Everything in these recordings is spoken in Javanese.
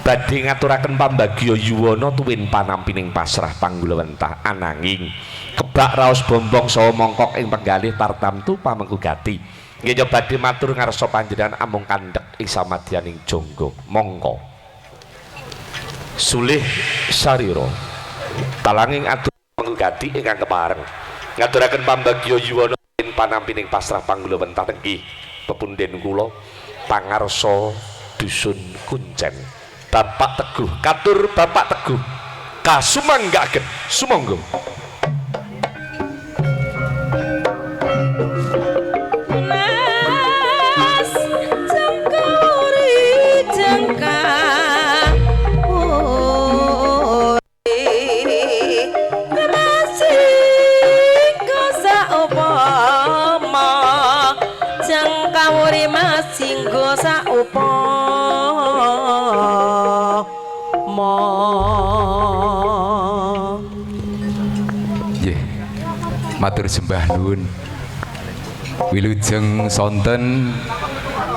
badhe ngaturaken pambagya yuwana tuwin panampining pasrah panggulawentah ananging kebak raos bombong saha mongkok ing penggalih tartamtu pamengku gati nggih badhe matur ngarsa panjenengan amung kandhek ing samadyaning jangga mongko sulih sarira talanging atur pamengku gati ingkang kepareng ngaturaken pambagya yuwana tuwin panampining pasrah panggulawentah tenggi pepunden kula pangarsa dusun Kuncen Bapak Teguh katur Bapak Teguh kasumanggaken sumangga singgo saupama nggih matur sembah nuwun wilujeng sonten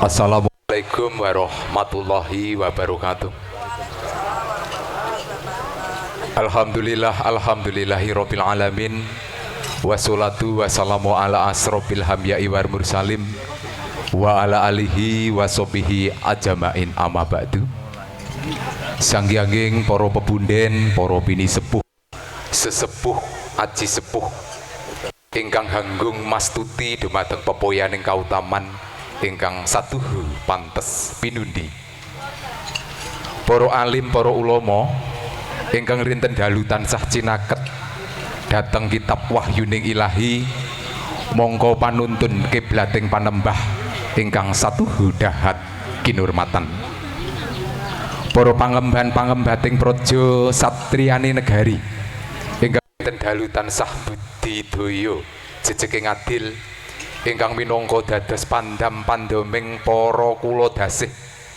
assalamualaikum warahmatullahi wabarakatuh alhamdulillahirabbil alamin wassalatu wassalamu ala asrofil hamya'i war mursalim wa ala alihi wa sobihi ajamain amma ba'du sanghyanging para pepunden para bini sepuh sesepuh aji sepuh ingkang hanggung mastuti dumateng pepoyaning kautaman ingkang satuhu pantes pinundi para alim para ulama ingkang rinten dalu tansah cinaket dateng kitab wahyuning ilahi mongko panuntun kiblating panembah ingkang satuhu dahat kinurmatan para pangemban-pangembating praja satriyane negari ingkang tendalu tansah budidaya jejeking adil ingkang minangka dados pandam pandoming para kula dasih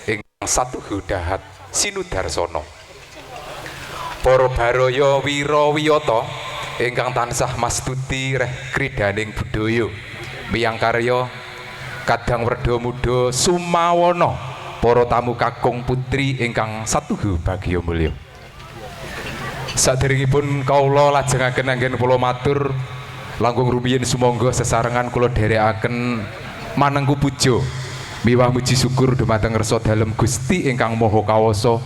ingkang satuhu dahat sinudarsana para baraya wirawiyata ingkang tansah mastuti reh kridaning budaya miyang karya kadang werda muda sumawana para tamu kakung putri ingkang satuhu bagya mulya saderengipun kawula lajengaken anggen kula matur langkung rumiyin sumangga sesarengan kula dherekaken manengku puja miwah muji syukur dumateng ngersa dalem Gusti ingkang Maha Kawasa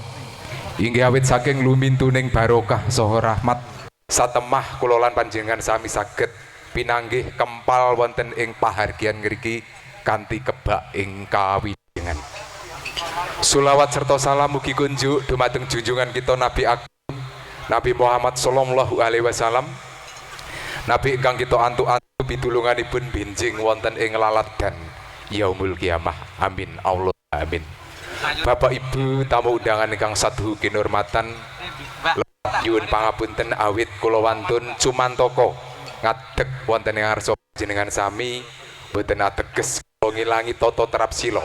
inggih awit saking lumintuning barokah saha rahmat satemah kula lan panjenengan sami saged pinanggih kempal wonten ing pahargyan ngriki kanthi kebak ing kawijengan. Sholawat serta salam mugi kunjuk dumateng junjungan kita Nabi Agung Nabi Muhammad sallallahu alaihi wasallam. Nabi ingkang kita antuk-antuk pitulunganipun benjing wonten ing lalat dan yaumul kiamah. Amin Allah amin. Bapak Ibu tamu undangan ingkang satuhu kinurmatan nyuwun pangapunten awit kula wantun cumantaka ngadeg wonten ing ngarsa panjenengan sami boten ateges ngilangi tata terap sila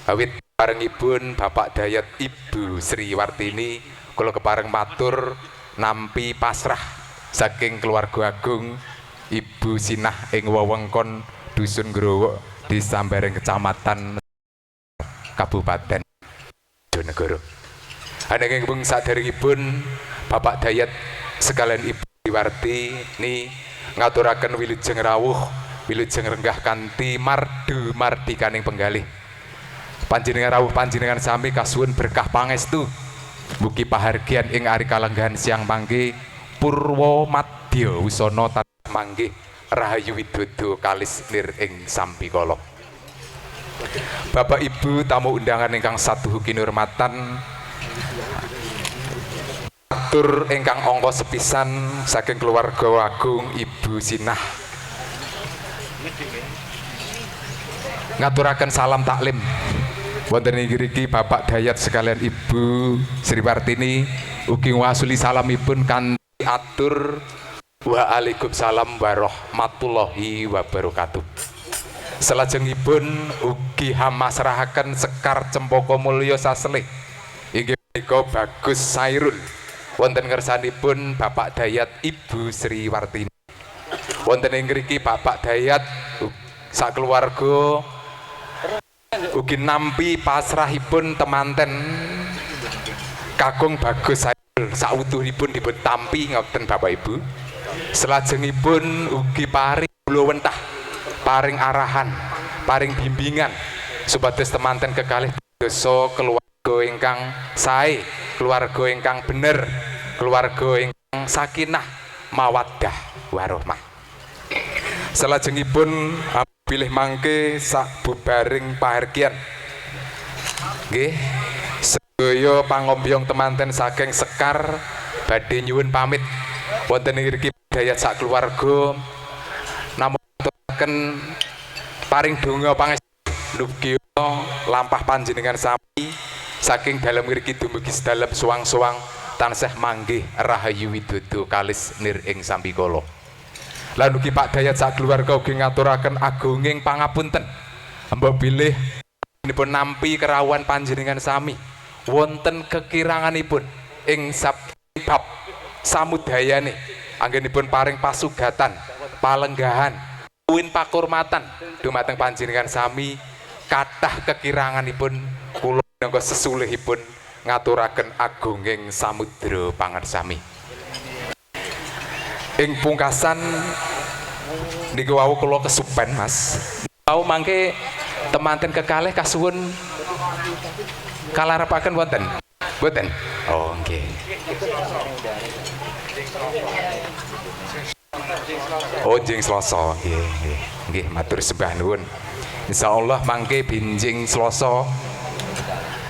awit parengipun Bapak Dayat Ibu Sri Wartini kula kepareng matur nampi pasrah saking keluarga agung Ibu Sinah ing wewengkon Dusun Growok Desa Bareng Kecamatan Kabupaten Bojonegoro. Ananging saderengipun Bapak Dayat sekalian Ibu Wartini ngaturaken wilujeng rawuh wilujeng renggah kanthi mardu mardikaning penggalih panjenengan rawuh panjenengan sami kasuwun berkah pangestu mugi pahargyan ing ari kalenggahan siang mangke purwa madya wusana tansah manggih rahayu widodo kalis lir ing sampikala. Bapak Ibu tamu undangan ingkang satuhu kinurmatan atur ingkang angka sepisan saking keluarga agung Ibu Sinah ngaturaken salam taklim wonten ing mriki Bapak Dayat sekalian Ibu Sri Wartini ugi wasuli salamipun kanthi atur waalaikumsalam warahmatullahi wabarakatuh. Salajengipun ugi hamasrahaken sekar cempaka mulya saselih inggih menika Bagus Sairul wonten ngersanipun Bapak Dayat Ibu Sri Wartini. Wonten ing mriki Bapak Dayat sakeluarga ugi nampi pasrahipun temanten kakung Bagus Saiful sautuhipun dipun tampi ngoten Bapak Ibu. Selajengipun ugi paring kula wentah, paring arahan, paring bimbingan supados temanten kekalih dosa keluarga ingkang sae, keluarga ingkang bener, keluarga ingkang sakinah mawaddah warahmah. Selajengipun bilih mangke sak bubaring pahargyan nggih sedaya pangombyong temanten saking Sekar badhe nyuwun pamit wonten ngriki dayat sak keluarga namung aturaken paring donga pangestu nubgi lampah panjenengan sami saking dalem ngriki dumugi sedalem suwang-suwang tansah manggih rahayu widodo kalis nir ing sambikala. Lan ugi Pak Dayat sak keluarga ugi ngaturaken agunging pangapunten mbok bilih nipun nampi kerawan panjenengan sami wonten kekiranganipun ing sabab samudayane anggenipun paring pasugatan palenggahan uwin pakurmatan dumateng panjenengan sami kathah kekiranganipun kula minangka sesulihipun ngaturaken agunging samudra pangarsami. Ing pungkasan niku wau kula kesupen Mas. Wau mangke temanten kekalih kasuwun kalarapaken wonten. Mboten? Oh nggih. Oh jeng Selasa nggih nggih. Nggih matur sembah nuwun. Insyaallah mangke binjing Selasa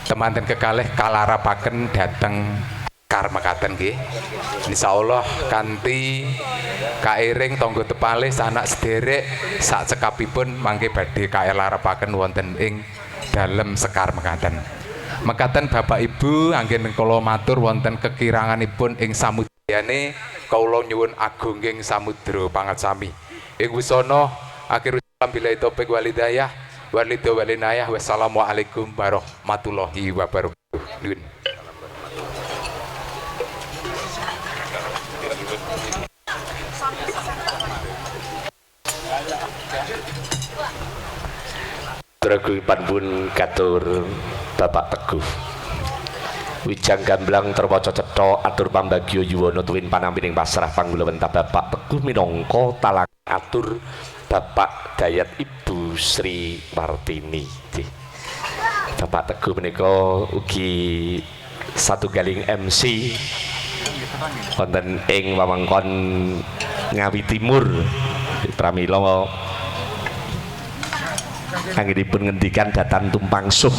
temanten kekalih kalarapaken dhateng Sekar mekaten nggih. Insyaallah kanthi kairing tangga tepalih sanak sederek sak cekapipun mangke badhe kalarapaken wonten ing dalem Sekar mekaten. Mekaten Bapak Ibu anggen kula matur wonten kekiranganipun ing samudayane kula nyuwun agunging samudra pangarsami. Ing wusana akhir salam billahi taufik wal hidayah walidha walinayah wassalamualaikum warahmatullahi wabarakatuh. Nuwun. Dragipun pun katur Bapak Teguh Wijang Gamblang terwaca cetha atur pambagya yuwana tuwin panampining pasrah panggulawentah Bapak Teguh minangka talang atur Bapak Dayat Ibu Sri Martini. Bapak Teguh menika ugi satunggaling MC wonten ing wewengkon Ngawi Timur pramila anggenipun ngendikan datan tumpang suh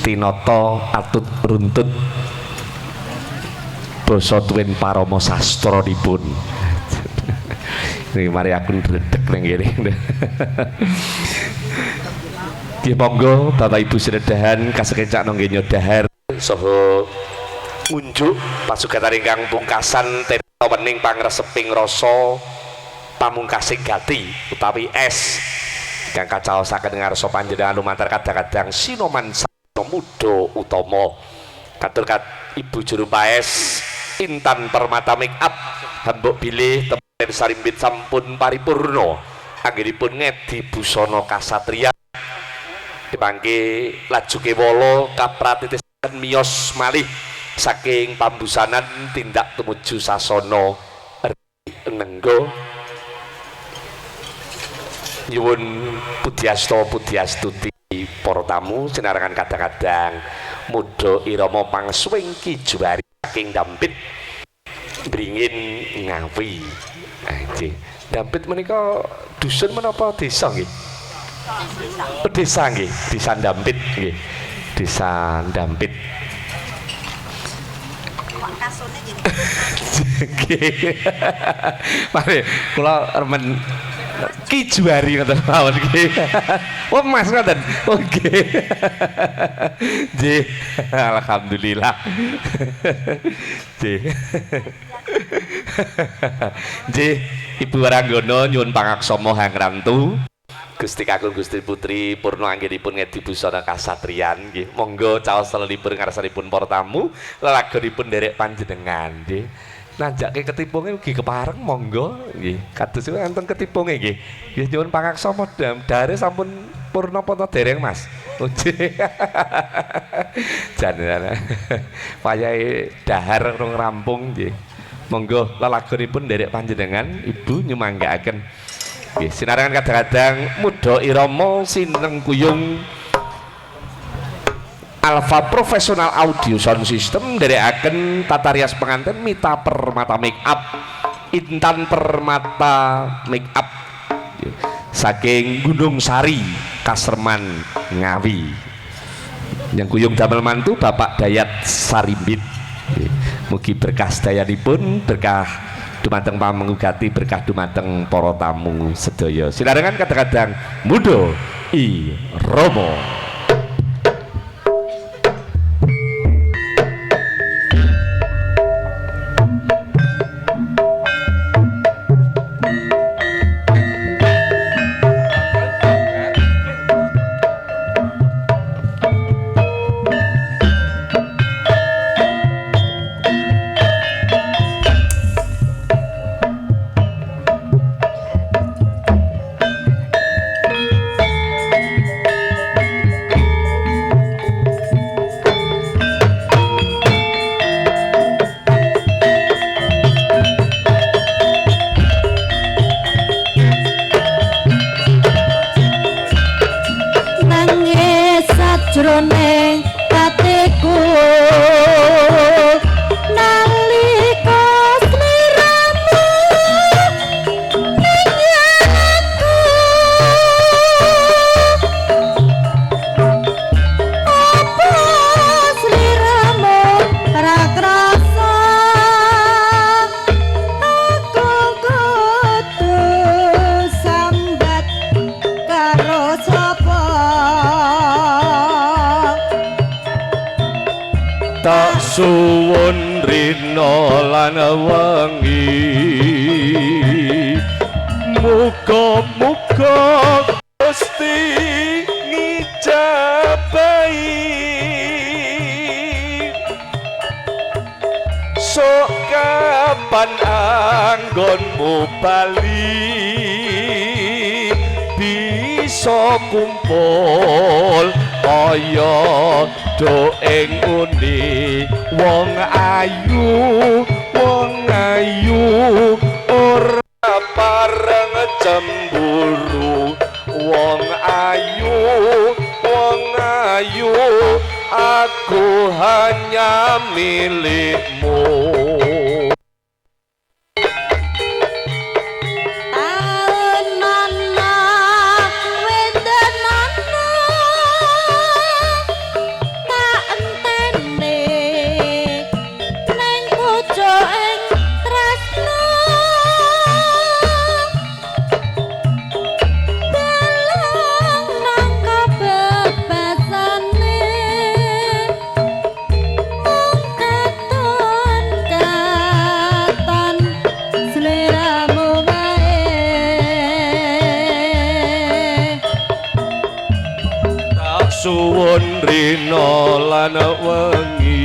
tinata atut runtut basa tuwin parama sastranipun. Niki mari aku ndredeg ning kene. Nggih monggo Bapak Ibu sedahan kasekecak nggih nyodhahar saha ngunjuk pasugatan ingkang pungkasan teta wening pangreseping rasa pamungkasing gati utawi es kang kacaosaken ngarsa panjenengan lumantar kadang-kadang sinoman muda utama katur Ibu Juru Paes Intan Permata Make Up hambuk bilih temen sarimbit sampun paripurna anggenipun ngedi busana kasatriyan dipangke laju kewala kapratitisaken miyos malih saking pambusanan tindak tumuju sasana nenggo nyuwun pudyasta pudyastuti para tamu sinarengan kadang-kadang muda irama pangsuwing Ki Juwari saking Dampit Bringin Ngawi. Nggih. Dampit menika dusun menapa desa nggih? Desa nggih, Desa Dampit nggih. Desa Dampit. Mari kula remen Ki Juwari ngoten mawon nggih. Oh Mas ngoten. Nggih. Nggih. Alhamdulillah. Nggih. Nggih, Ibu Waranggana nyuwun pangaksama Hang Rantu. Gusti Kakung Gusti Putri Purna anggenipun ngedi busana kasatriyan nggih. Monggo caos selipur ngarsanipun para tamu, lelagonipun nderek panjenengan nggih. Nanjake ketipunge ugi kepareng monggo nggih. Kados wonten ketipunge nggih. Nggih nyuwun pangaksama dare sampun purna apa dereng Mas? Jan payahe dahar rong rampung nggih. Monggo lelagonipun nderek panjenengan Ibu nyumanggaaken. Nggih, sinarengan kadang-kadang Muda Irama Sineng Kuyung Alpha Professional Audio Sound System nderekaken tata rias pengantin Mita Permata Make Up, Intan Permata Make Up saking Gunung Sari, Kaserman, Ngawi. Yang kuyung damel mantu Bapak Dayat Sarimbit. Mugi berkah sedayanipun, berkah dumateng pamengugati, berkah dumateng para tamu sedaya. Sinarengan kadang-kadang Muda Irama. Suwun rina lan wengi muga-muga Gusti ngijabahi sok kapan anggonmu bali bisa kumpul kaya do ing undi wong ayu ora pareng cemburu wong ayu aku hanya milikmu. Suwun rina lan wengi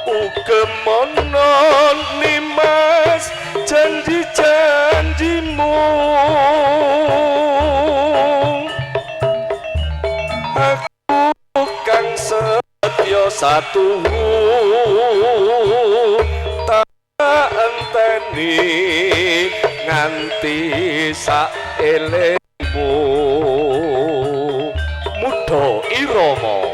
ugemono nimas janji-janjimu aku kang setya satu tak enteni nganti saelengmu. Muda Irama.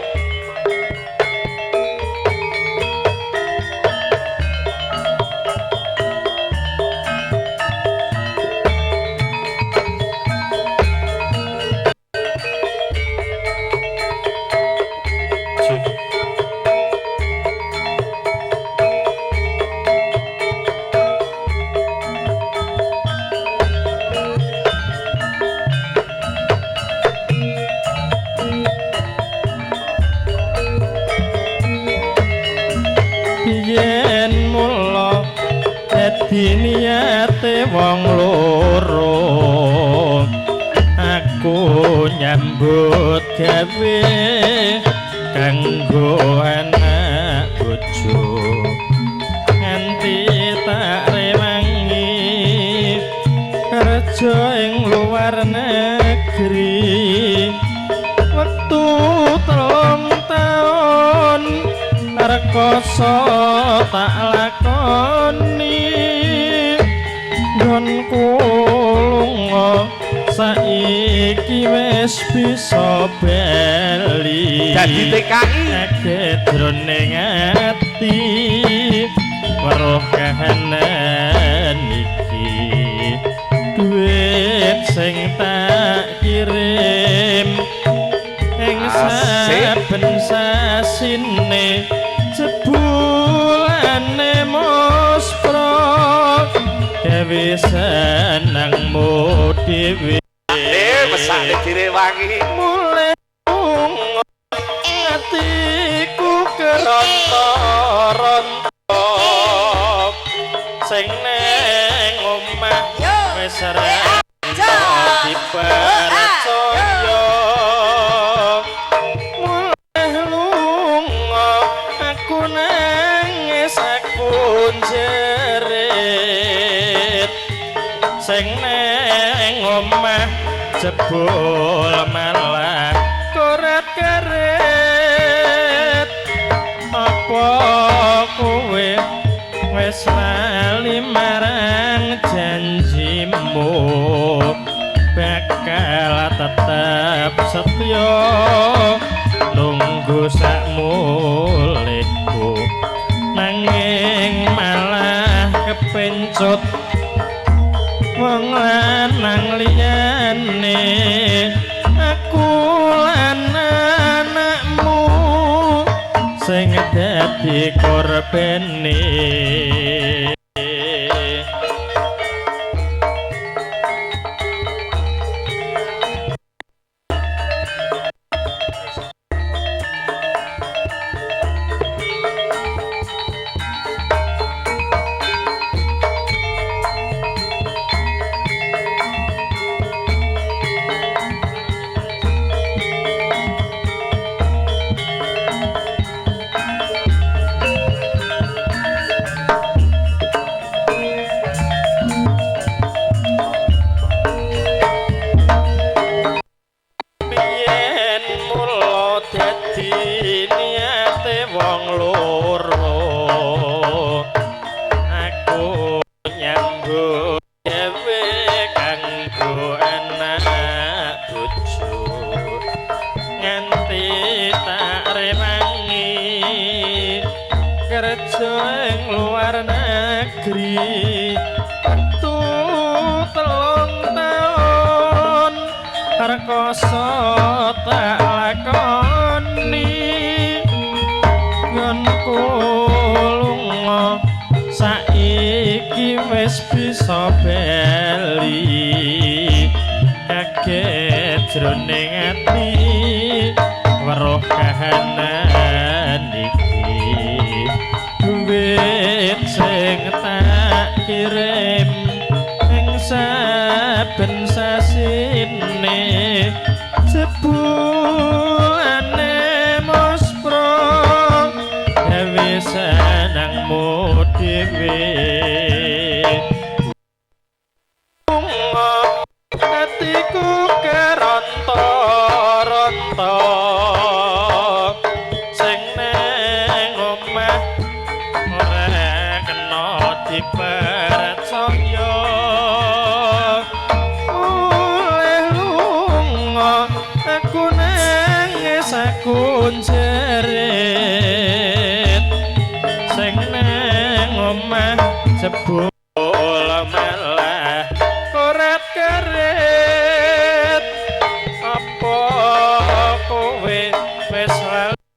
yen mula dadi niate wong loro aku nyambut gawe kanggo anak bojo nganti tak rewangi kerja ing luar negeri rekoso tak lakoni nggonku lunga saiki wis bisa bali dadi TKI gedrone ati weruh kahanan iki duit sing tak kirim ing saben sasine jebulane mospro dewe senangmu dewe mesake direwangi mulai atiku keronto-ronto sing neng omah wis ra dipercaya mulai lunga aku nangis aku jerit sing neng omah jebul malah koret karet apa kowe wis lali marang janjimu bakal tetap setya nunggu sak mulihku nanging malah kepencut wong lanang liyane aku lan anakmu sing dadi korbane rekoso tak lakoni nggonku lunga saiki wis bisa bali kaget jroning ati weruh kahanan iki duit sing tak kirim ing saben sasine jebulane mospro gawe senangmu dhewe hatiku keronto-ronto sing neng omah ora kena dipercaya aku nangis aku jerit sing nang omah jebul malah koret karet apa kowe wis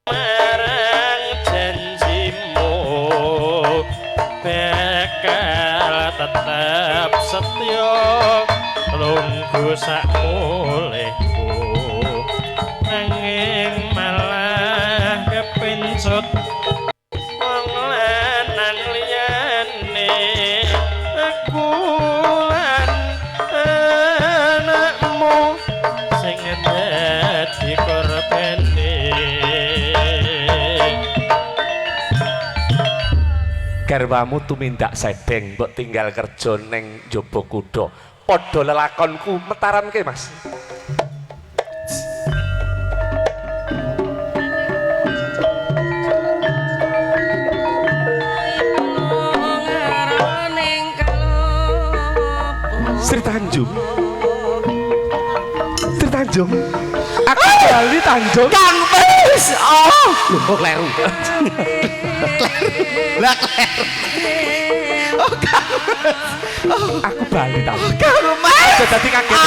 marang janjimu bakal tetap setya lungguh sak mulihku nanging malah kepencut wong lanang liyane aku lan anakmu sing dadi korbane garwamu tumindak sedeng mbok tinggal kerja ning njaba kuda padha lelakonku metaranke Mas. Sri Tanjung. Sri Tanjung. Aku bali Tanjung. Kang Mas. Oh, Lho, kok kleru. lah kleru. Oh, Kang Mas. Aku bali Tanjung. Kang Mas. Aja dadi kaget.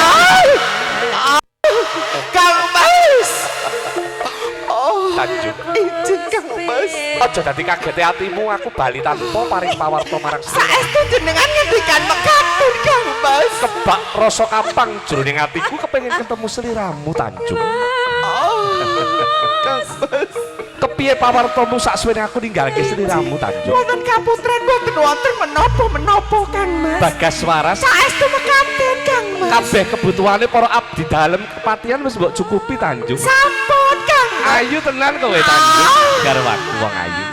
Kang Mas. Oh, Tanjung. izin Kang Mas. Aja dadi kagete atimu, aku bali tanpa paring pawarta marang Sri. Saestu jenengan ngendikan mekaten Kang Mas. Kebak rasa kapang jroning atiku kepengin ketemu sliramu Tanjung. Kang Mas. Kepiye pawartamu saksuwene aku ninggalke sliramu Tanjung? Wonten kaputren boten wonten menapa-menapa Kang Mas. Bagas waras Saestu mekaten Kang Mas. kabeh kebutuhane para abdi dalem kepatihan wis mbok cukupi Tanjung. Sampun Kang Mas. Ayu tenan kowe Tanjung, karo aku wong ayu.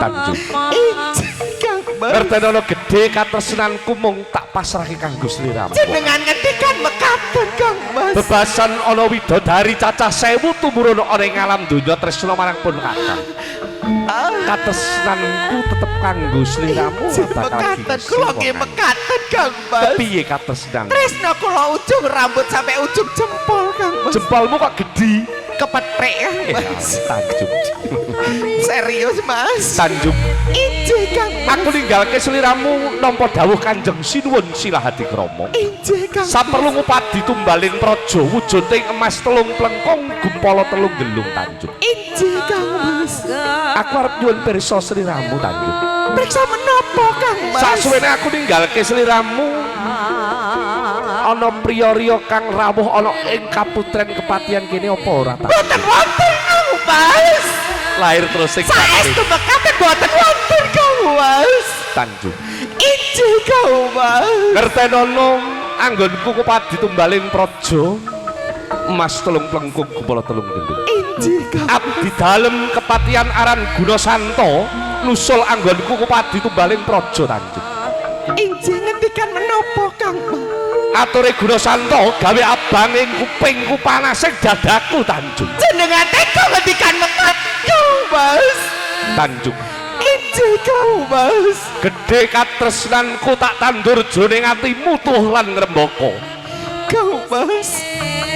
Tanjung. Izin Kang Mas. Ngertenono gedhe katresnanku mung tak pasrahke kanggo sliramu. Jenengan ngendikan mekaten Kang Mas. Bebasan ana widodari cacah 1000 tumurun ana ing alam donya tresna marang pun kakang. Katresnanku tetep kanggo sliramu bakal Mekaten kula nggih mekaten Kang Mas. Piye katresnan? Tresna kula ujung rambut sampai ujung jempol Kang Mas. Jempolmu kok gedhi. Kepethek Kang Mas. Tanjung. Serius Mas. Tanjung. Injih Kang Mas. Aku ninggalke sliramu nampa dawuh Kanjeng Sinuwun Silahati Krama. Injih Kang. Saperlu ngupadi tumbalin praja wujuding emas 3 plengkong gumpala 3 gelung Tanjung. Injih Kang Mas. Aku arep nyuwun pirsa sliramu Tanjung. Periksa menapa Kang Mas? Saksuwene aku ninggalke sliramu ana priya-riya kang rawuh ana ing kaputren kepatihan kene apa ora ta? Boten wonten Kang Mas. Lahir terus sing Saestu mekaten boten wonten Kang Mas. Tanjung. Injih Kang Mas. Ngertenono anggonku kupadi tumbaling praja emas 3 plengkung gumpala 3 gelung. Injih Kang. Abdi dalem kepatihan aran Gunasanto nusul anggonku kupadi tumbaling praja Tanjung. Injih ngendikan menapa Kang Mas? Ature Gunasanto gawe abang ing kupingku panas ing dadaku Tanjung. Jenengan teka ngendikan mekaten Kang Mas. Tanjung. Injih Kang Mas. Gedhe katresnanku tak tandur jroning atimu tuh lan ngrembaka. Kang Mas.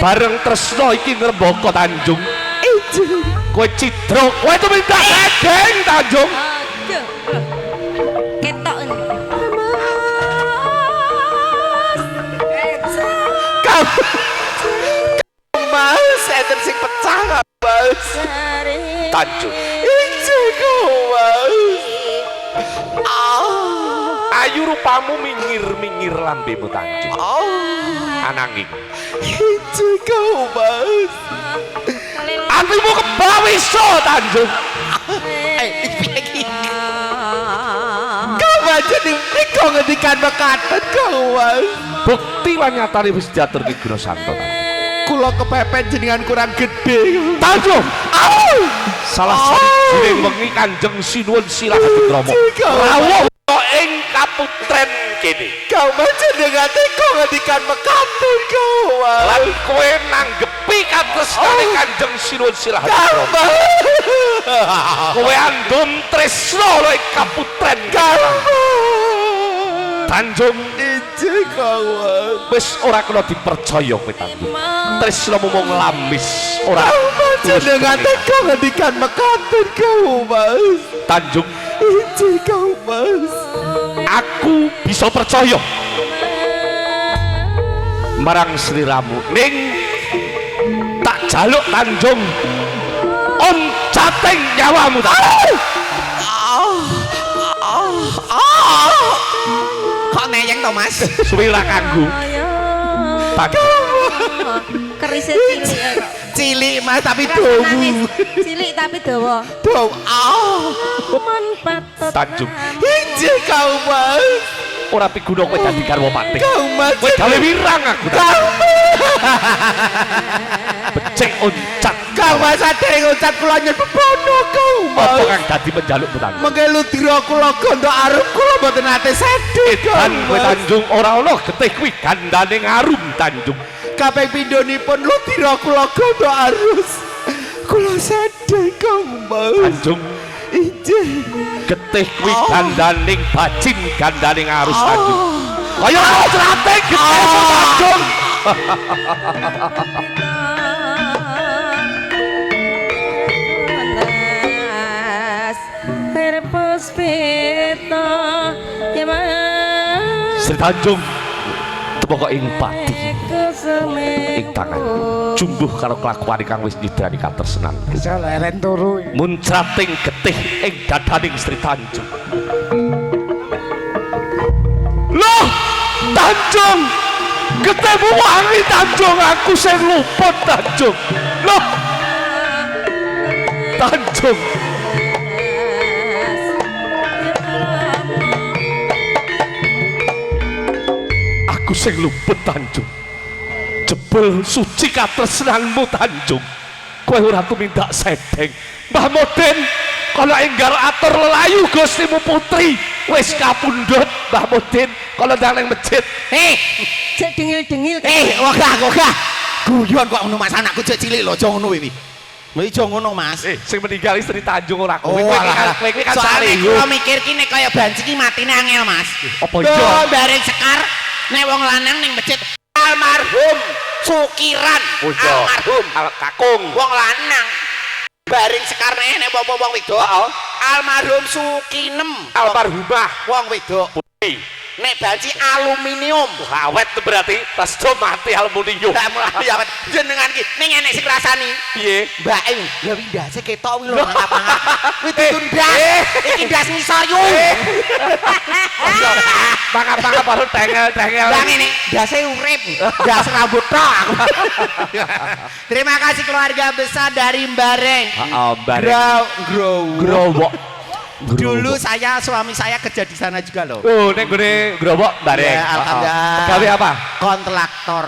Bareng tresna iki ngrembaka Tanjung. Injih. Kowe cidra, kowe tumindak gedeng Tanjung. Ketok ini. Kang Mas, enten sing pecah Kang Mas. Tanjung. Injih Kang Mas. Ayu rupamu mingir-mingir lambemu Tanjung. Ananging Injih Kang Mas. atimu kebawisa Tanjung. Piye iki? Kang Mas jeneng kok ngendikan mekaten Kang Mas. Bukti lan nyatane wis diaturke Gunasanto. Kula kepepet jenengan kurang gede. Tanjung. Salah sawijining wengi Kanjeng Sinuwun Silahati Krama rawuh ing kaputren kene. Kang Mas jenengan kok ngendikan mekaten Kang Mas. Lan kowe nanggepi katresnane Kanjeng Sinuwun Silahati Kang Krama. Mas. Kowe andum tresna ing kaputren Kang Mas. Tanjung. Injih Kang Mas. Wis ora kena dipercaya kowe Tanjung. Tresnamu mung lamis ora. Kang Mas jenengan kok ngendikan mekaten Kang Mas. Tanjung. Injih Kang Mas. Aku bisa percaya marang sliramu ning tak jaluk Tanjung oncating nyawamu Tanjung. Kok neyeng to Mas? Suwila kanggo Tanjung. Kerise cilik. Cilik Mas tapi dawu. Cilik tapi dawa. Dawu. Mon patut. Tanjung. Injih Kang Mas. Ora piguna kowe dadi garwa pating. Kang Mas. Kowe gawe wirang aku Tanjung. Kang Mas. Becik oncat. Kang Mas sadere ngucat kula nyebono Kang Apa Mas. kang dadi penjalukmu Tanjung? Mengelu dira kula gondo arep kula mboten nate sedhe Dan Kang kowe Mas. Tanjung ora ana getih kuwi gandane ngarum Tanjung. Kaping pindhonipun lu dira kula gondo arus. Kula sedhe Kang Mas. Tanjung. Injih. Getih kuwi gandaning bajing gandaning arus Tanjung. kaya muncrating gede Tanjung. Puspita Sri Tanjung tepok ing pati ing tangan jumbuh karo kelakuan kang wis nyidani katresnan Bisa leren turu. muncrating getih ing dadaning Sri Tanjung. Loh Tanjung getihmu wangi Tanjung, aku sing luput Tanjung. Loh Tanjung aku sing luput Tanjung, jebul suci katresnanmu Tanjung, kowe ora tumindak sedeng. Mbah Mudin kala enggar atur lelayu Gustimu putri wis kapundhut. Mbah Mudin kala ndang ning masjid cek dengil-dengil Wogah. Guyon kok ngono Mas, anakku cek cilik lho, aja ngono iki. Wis aja ngono Mas. sing meninggal Sri Tanjung ora kowe. Oh, alah. Kowe kan Soalnya saleh. kalau mikir ki nek kaya banci ki matine angel Mas. Apa iya? Tuh bareng sekar nek wong lanang ning masjid almarhum Sukiran. Oh iya. Almarhum Kakung. wong lanang bareng sekar nek wong wedok. Almarhum Sukinem. Almarhumah Wong wedok. putri. Nek banci aluminium. Awet tuh berarti pas do mati aluminium. Lah mulai awet jenengan ki ning enek sing rasani. Piye? Mbake ya windase ketok wi lho nang lapangan. Kuwi ditundas. Iki ndas ngisor yu. Mangap-mangap baru tengel-tengel. Lah ngene, ndase urip, ndas rambut tok. Terima kasih keluarga besar dari Mbareng. Bareng. Growok. Dulu suami saya kerja di sana juga loh. Oh, nek gone growok bareng. Ya, alhamdulillah. Gawe apa? Kontraktor.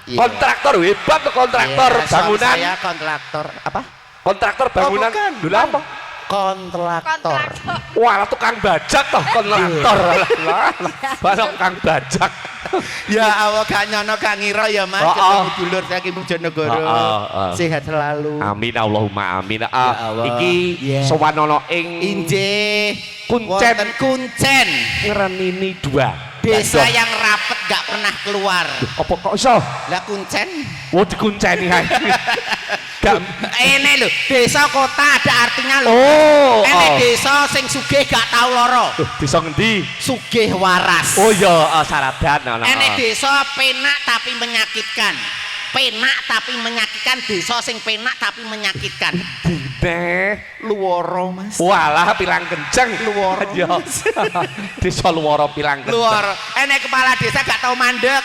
Iya. Kontraktor hebat tuh kontraktor Iya, suami bangunan. saya kontraktor apa? Kontraktor bangunan. bukan. Dulu apa? Kontraktor. Wah, tukang bajak toh kontraktor. Lah, tukang bajak. Ya Allah gak nyono gak ngira ya Mas, Oh, ketemu dulur saking Bojonegoro. Oh. Sehat selalu. Amin Allahumma amin. Allah. Iki Yeah. sowan ana ing Injih Kuncen. wonten Kuncen. ngrenini 2. Desa yang rapet gak pernah keluar. Apa kok iso? Lah Kuncen. Oh dikunceni ae. Gak Ene lho, desa kota ada artinya lho. Oh, Ene desa sing sugih gak tau loro. bisa ngendi? Sugih waras. Oh iya, saradan ana. Ene desa penak tapi menyakitkan. Penak tapi menyakitkan, desa sing penak tapi menyakitkan. Deh, Luworo Mas. walah pilang kenceng Luworo. Ya. Desa Luworo pilang kenceng. Luworo. Ene kepala desa gak tau mandek.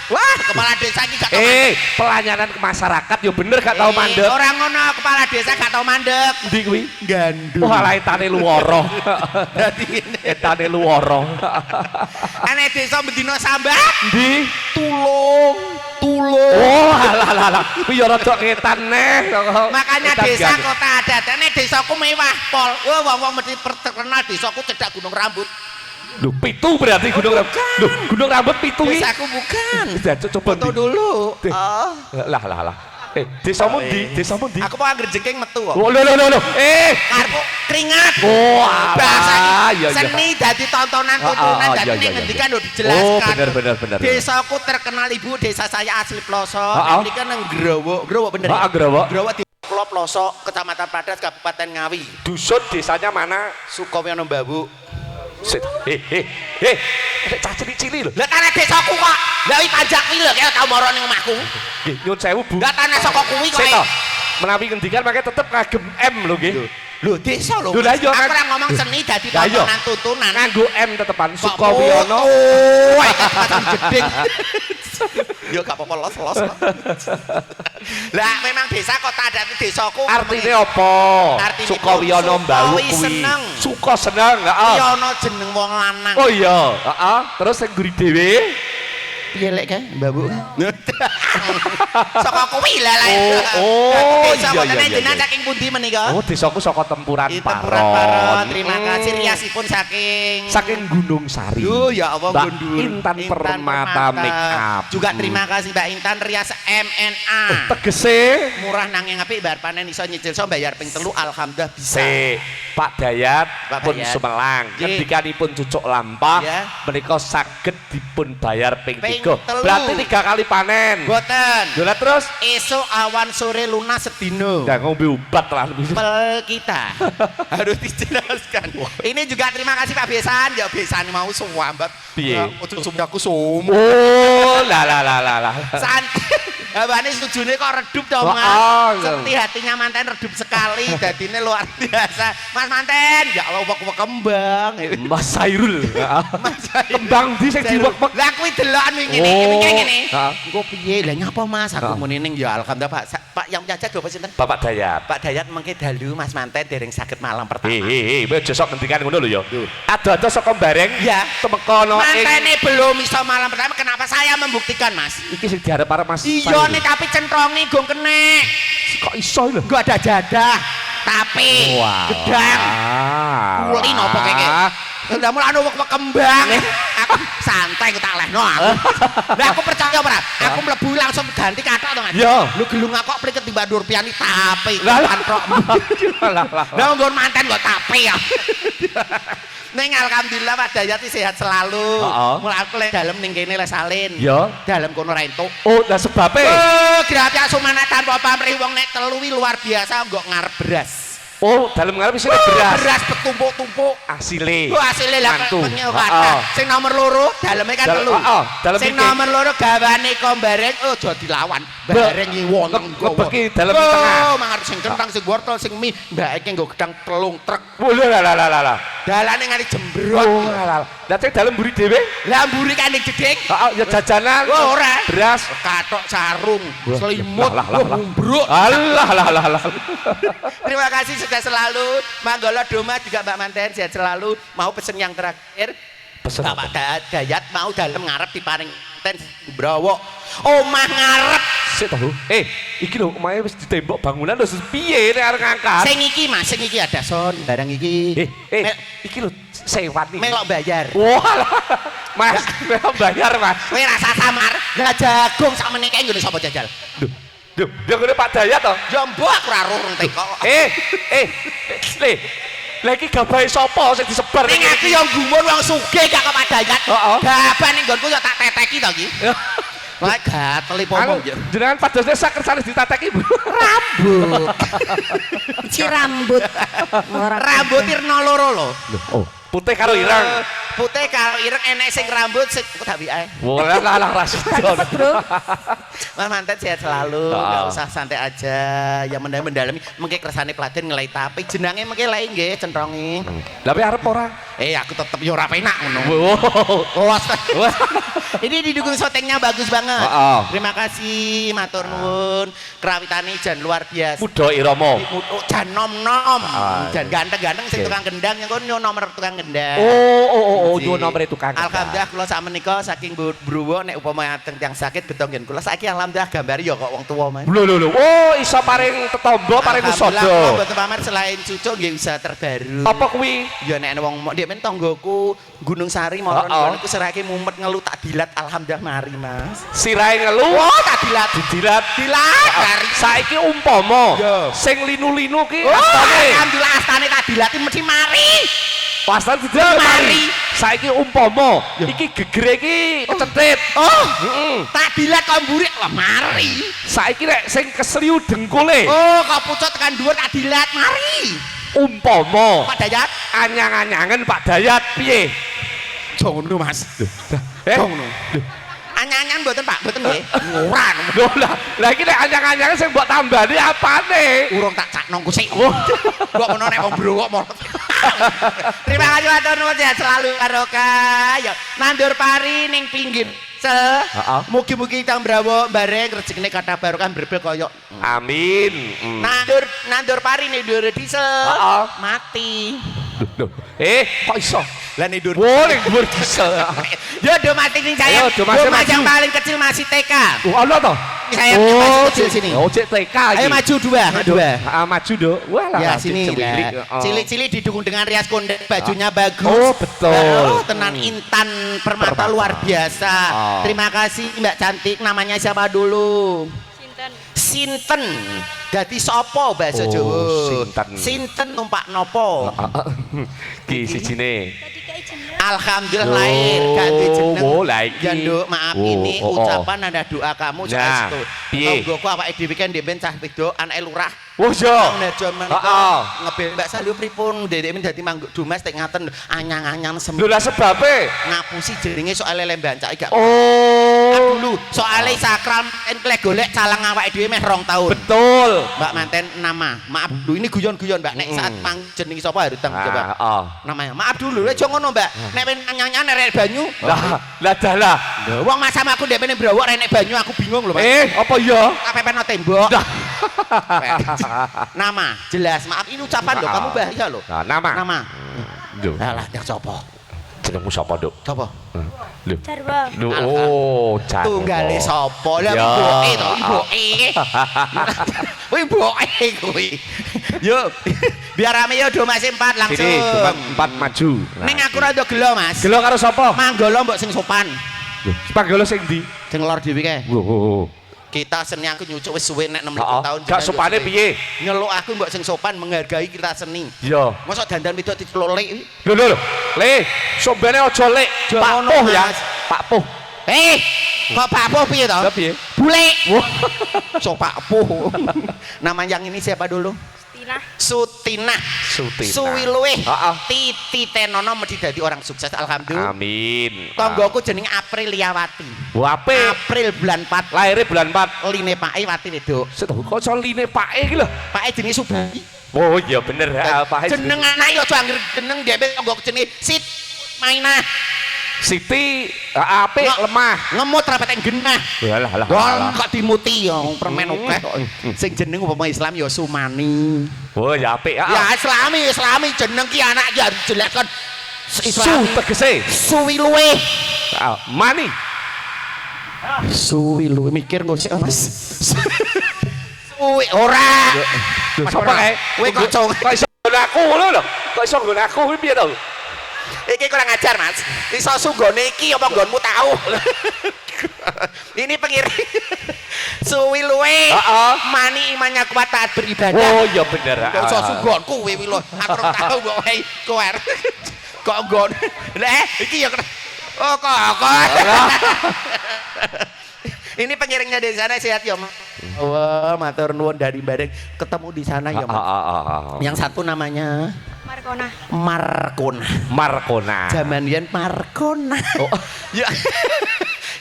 Wah, kepala desa iki gak tau mandek. Pelayanan ke masyarakat ya bener gak tau mandek. Orang ngono kepala desa gak tau mandek. Ndi kuwi? Gandul. Walah etane Luworo. Dadi ngene. Etane Luworo. Ene desa bendina sambat. Ndi? Tulung. Oh, alah. Kuwi ya rada ngetan neh. Makanya Ngetan desa gandeng. kota adat. Ene desaku mewah pol. Wah, wong-wong mesti terkenal desaku cedak Gunung Rambut. Lho, pitu berarti Gunung Rambut. Lho, Gunung Rambut pitu iki. Desaku bukan. Coba Foto ndi? dulu. Oh. Lah. Desamu ndi? Desamu ndi? Aku mau angger jengking metu kok. Oh, lho. Karepku keringat. Oh, Bahasa iya. seni dadi tontonan-tontonan Ah, dadi iya. ngendikan lho dijelaskan. Oh, bener. Desaku terkenal ibu, desa saya asli Ploso. Ah. Mriki nang Growok bener ya? Growok. Growok di Pulau Ploso, Kecamatan Padas, Kabupaten Ngawi. Dusun desanya mana? Sukowiyono Mbawu. Cah cili-cili lho. Lah tanah desaku kok. Lah iki pajak kuwi lho kaya tau moro ning omahku. Nggih, nyun sewu, Bu. Lah tanah saka kuwi kok. Seto. Menawi ngendikan makanya tetep ngagem M lho nggih. Lho desa lho. Lho, lah iya, Aku kan. ora ngomong seni dadi Lah iya. tontonan-tontonan. Nganggo M tetepan Kok Sukowiyono. Oh, macam jeding. Yo gak apa-apa los. Lah memang desa kota adat desaku. Artine apa? Artine Sukowiyono Mbawu Sukowi kuwi. seneng. Suka seneng, heeh. Iya ana jeneng wong lanang. Oh iya, heeh. Terus sing nguri dhewe piye lek kae mbabuk saka kuwi lah iya, iya, jenengan iya. saking pundi menika Oh, desaku saka Tempuran di Tempuran Paron Paron. terima kasih riasipun saking Gunung Sari. Ya Allah Mbak Gundul Intan Permata Make Up. juga terima kasih Mbak Intan rias MNA Tegese murah nanging apik bar panen iso nyicil so bayar ping 3 alhamdulillah bisa. Pak Dayat Pak pun Dayat. Sumelang Nggih. ngendikanipun cucuk lampah Ya. menika saged dipun bayar ping Ping 3. telu. Berarti 3 kali panen. Boten. Dola terus Esok awan sore lunas sedino. nggak ngombe obat lah. Pel kita harus dijelaskan. Ini juga terima kasih Pak Besan. Ya Besan mau suwambat. Piye? Ojo sumber aku sumu. Oh, lah. Santai. Hawane sujune kok redup to, Mas. Oh, Seperti hatinya manten redup sekali, dadine luar biasa. Mas manten, ya Allah wek kembang. Mas Sairul. Mas Sairul. Kembang di sing diwek-wek. Lah kuwi delokan wingi Oh. ngene. Heeh. Engko piye? Lah nyapa Mas? Aku Heeh. muni ning ya alhamdulillah Pak yang jajak bapak sinten? Bapak Dayat. Pak Dayat mengke dalu Mas manten dereng saged malam pertama. Aja sok ngendikan ngono lho ya. Ado-ado saka bareng Ya. temekono Mantene belum iso malam pertama, kenapa saya membuktikan Mas? iki sing diarep-arep Mas. Iya nih tapi centrongi gong kene. Kok iso lho? Gua ada jadah, tapi gedang. Kuli nopo keke. Lah mulane wek kembang. Aku santai aku tak lehno aku. Lah aku percaya ora? Aku mlebu langsung ganti kathok to Mas. Yo. Lu gelung aku kok priket tiba Nurpiani tapi Lah, lah. kantrok. Lah. Lah nggon manten kok tapi ya. Neng alhamdulillah Pak Dayat sehat selalu. Heeh. Mulai aku lek dalem ning kene le salin. Yo. Dalem kono ra entuk. Oh, lah sebabe. Oh, gratis sumana tanpa pamrih wong nek telu wi luar biasa nggak ngarep beras. Oh, dalem ngarep isine beras. Beras betumpuk-tumpuk. Asile. Oh, hasilnya lah Mantu. penyu Heeh. kata. Sing nomor loro dalemnya kan telu. Dalem Sing iki. nomor loro gawane kok bareng aja dilawan. Bareng iki wonten Ngebeki dalem tengah. Oh, mangar sing kentang sing wortel sing mie, mbake nggo gedang telung truk. Oh, lah. Dalane nganti jembrot. Oh, lah. Lah cek dalem mburi dhewe. Lah mburi kan ning jeding. Heeh, ya jajanan. Oh, ora. Beras. Katok sarung, selimut, Lah. umbruk. Alah. Terima kasih sudah selalu. Manggolo Doma juga Mbak Manten sehat selalu. Mau pesen yang terakhir. Pesen Bapak Dayat mau dalam ngarep diparing ten Browo. Omah ngarep. Sik to. Iki lho omahe wis ditembok bangunan terus piye nek arep ngangkat? Sing iki Mas, sing iki ada son barang iki. Iki lho sewan iki. Melok bayar. Wah, Mas, melok bayar, Mas. Kowe rasa samar. Lah jagung sak meniki nggone sapa jajal? Duh, dia ngene Pak Dayat to. Ya mbok aku ora roh teko. Le. Lah iki gabahe sapa sing disebar Ning aku yang gumun wong sugih gak Pak Dayat. Heeh. Gaban ning nggonku ya tak teteki to iki. Lah gatel pomong ya. Jenengan padosnya sak kersane ditateki, Bu. Rambut. Si rambut. Ora Rambut irna loro lho. Oh, putih karo ireng. Putih karo ireng enek sing rambut sing tak ae. Wah, lah rasidon. Mas Manten sehat selalu, enggak usah santai aja. Ya mendalami mengke kersane Pladen ngelai tapi jenenge mengke lae nggih centrongi. Lah arep ora? Aku tetep ya ora penak ngono. Wow. Ini didukung syutingnya bagus banget. Heeh. Terima kasih matur nuwun. Kerawitane jan luar biasa. Muda Irama. Jan nom-nom. Ah, Jan ganteng-ganteng sing oke. tukang gendang yang kono nomor tukang gendang. Oh, Ji. yo nomere tukang. Alhamdulillah kula sak menika saking Bruwo nek upama ateng tiyang sakit gedong ngen kula saiki alhamdulillah gambar ya kok wong tuwa Mas. Lho. Oh, iso paring tetombo, paring Alhamdulillah, usodo. kula mboten pamer selain cucuk nggih usaha terbaru. Apa kuwi? Ya nek wong ndek men tanggoku Gunung Sari moron niku serake mumet ngelu tak dilat alhamdulillah mari Mas. Sirahe ngelu. Oh, tak dilat. Didilat. Mari. Saiki umpama Yo. sing linu-linu ki Oh, astane. alhamdulillah astane tak dilati mesti mari. Pasal didilat Mari. mari. Saiki umpama iki gegere iki kecetit. Oh, Heeh. tak dilat kok mburik lah mari. Saiki nek sing kesriu dengkule. Oh, kok pucuk tekan dhuwur tak dilat mari. Umpama Pak Dayat, anyang-anyangen Pak Dayat piye? jono Mas. Jono. Anyangan mboten Pak, mboten nggih. Ora. Lho lah iki nek anyang-anyangen sing mbok tambani apane? Urung tak cakno kusik. Kok menawa nek wong browok moro. Terima kasih matur nuwun sehat selalu barokah. Ya, nandur pari ning pinggir sel. Mugi-mugi tang brawo bareng rezekine kathah barokah mbrebel kaya Amin. nandur pari ning dhuwur diesel. Heeh. Mati. Loh. Kok iso? Lah nih dur. Boleh dhuwur iso. Yo do mati ning saya. Ayo, do mati Mas yang maju. paling kecil masih TK. Ono to? Saya masih kecil sini. Oh, cek TK iki. Ayo maju dua. Maju, Dok. Wah lah. Ya sini cilik. lah. Cilik-cilik didukung dengan rias konde, bajunya bagus. Oh, betul. Oh, tenan Intan Permata luar biasa. Terima kasih Mbak cantik. Namanya siapa dulu? Sinten. Dadi sopo bahasa Jawa? Sinten numpak nopo? Ki sijine. Alhamdulillah lahir ganti jeneng. Oh, lah iki. Ya Nduk, maaf ini ucapan nada doa kamu soal Nah, situ. piye? Tonggoku awake dhewe kan ndek cah wedok anake lurah. Oh, iya. Nejo Heeh. ngebel Mbak Salyo pripun ndek dadi mangguk dumas tek ngaten anyang-anyang Lho lah sebabe. ngapusi jenenge soal lele bancake gak Oh. dulu soalnya sakral enklek golek calang awake dhewe meh 2 tahun. Betul. Mbak manten nama maaf dulu ini guyon-guyon Mbak nek saat mang jeneng sapa harus tanggung jawab namanya maaf dulu aja ngono Mbak nek pen nyanyian rek banyu Lah dalah. wong masam aku ndek mene browok rek banyu aku bingung lho Mas Apa iya? kapepeno tembok nama jelas maaf ini ucapan loh kamu bahaya loh Nah, nama. Lho, alah nek sapa jenengmu sapa, Dok? sapa Lho. Jarwo. Lho, oh, jan. tunggale sapa lah Ya. ibuke to ibuke kuwi ibuke kuwi yo biar rame yo do Mas 4 langsung Sini, empat maju. ning aku rada gelo Mas Gelo karo sapa? manggolo mbok sing sopan Lho, Spagolo sing ndi? sing lor dhewe kae Lho. kita seni aku nyucuk wis suwe nek 6 Heeh. tahun Gak sopane piye? nyeluk aku mbok sing sopan menghargai kita seni Iya. mosok dandan wedok diceluk lek Lho. Le, sombene aja lek. Pak Jangan, Puh ya. Mas. Pak Puh. kok Pak Puh piye to Lah piye? bule so Pak Puh nama yang ini siapa dulu Sutina Suwiluwe Heeh. Titi Tenono mesti dadi orang sukses alhamdulillah Amin. tonggoku jenenge Apriliawati Wah, ape? April bulan 4 Lahirnya bulan 4. line pake wati wedok Kok iso line pake iki lho? pake jenenge Subali Oh iya bener. Pake jeneng anak yo aja anggere jeneng dhewe tonggoku jenenge Sit Mainah Siti apik lemah. ngemut rapet genah Lah. Wong kok dimuti yo permen akeh kok. Sing jeneng umpama Islam ya Sumani. Oh ya apik. Ya Islami jeneng ki anak ya dijelaskan Su tegese. Suwiluwe. Mani. Suwiluwe mikir kok sik Mas. Suwi ora. Sapa kae? Kowe kok Kok iso nggon aku ngono lho. Kok iso nggon aku kuwi piye to? iki kurang ajar Mas. Iso sunggone iki apa nggonmu tahu. Ini pengiring Suwiluwe. Mani imannya kuat taat beribadah. Oh iya bener. Kok iso sunggonku kuwi lho. Aku ora tahu kok wae kower. Kok nggon. Lah iki ya oh kok. Ini pengiringnya dari sana sehat ya, Mas. Wah, matur nuwun dari Bareng ketemu di sana ya, Mas. Yang satu namanya Markona. Zaman yen Markona. Oh. Ya.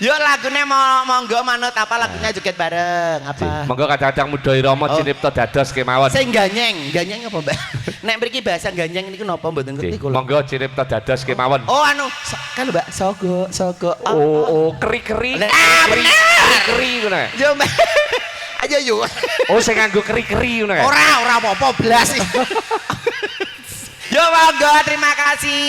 Yo lagune monggo manut apa lagunya joget bareng apa? Monggo kadang-kadang muda irama cinipta dados kemawon. Sing ganyeng apa, Mbak? Nek mriki bahasa ganyeng niku napa mboten ngerti kula. Monggo cinipta dados kemawon. Oh anu, kan Mbak sogo. Oh, keri-keri. Keri ngono. Yo Mbak. Ayo yuk. Oh, sing nganggo keri-keri ngono kae. Ora apa-apa blas. Yo monggo terima kasih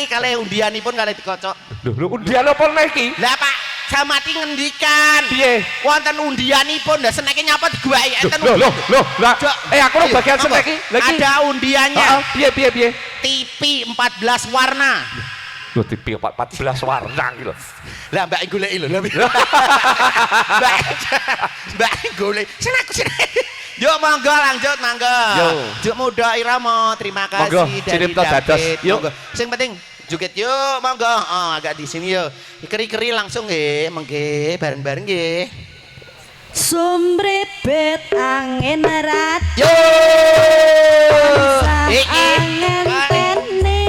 kalih undianipun kalih dikocok. Lho undian apa nek iki? Lah Pak Samati ngendikan. Piye? Wonten undianipun ndak seneke nyapa digawai enten. Loh. Lah. Aku ora bagian senek iki. Ada undiannya. Piye? TV 14 warna. Lho TV 14 warna iki lho. Lah Mbak goleki lho. Mbak golek. Sini aku sini. Yuk monggo lanjut monggo. Juk muda irama terima kasih monggo, dari David. Yuk. Sing penting joget yuk monggo. Oh agak di sini yuk. Keri-keri langsung nggih mengke bareng-bareng nggih. Sumripet angin rat. Yo. Angin teni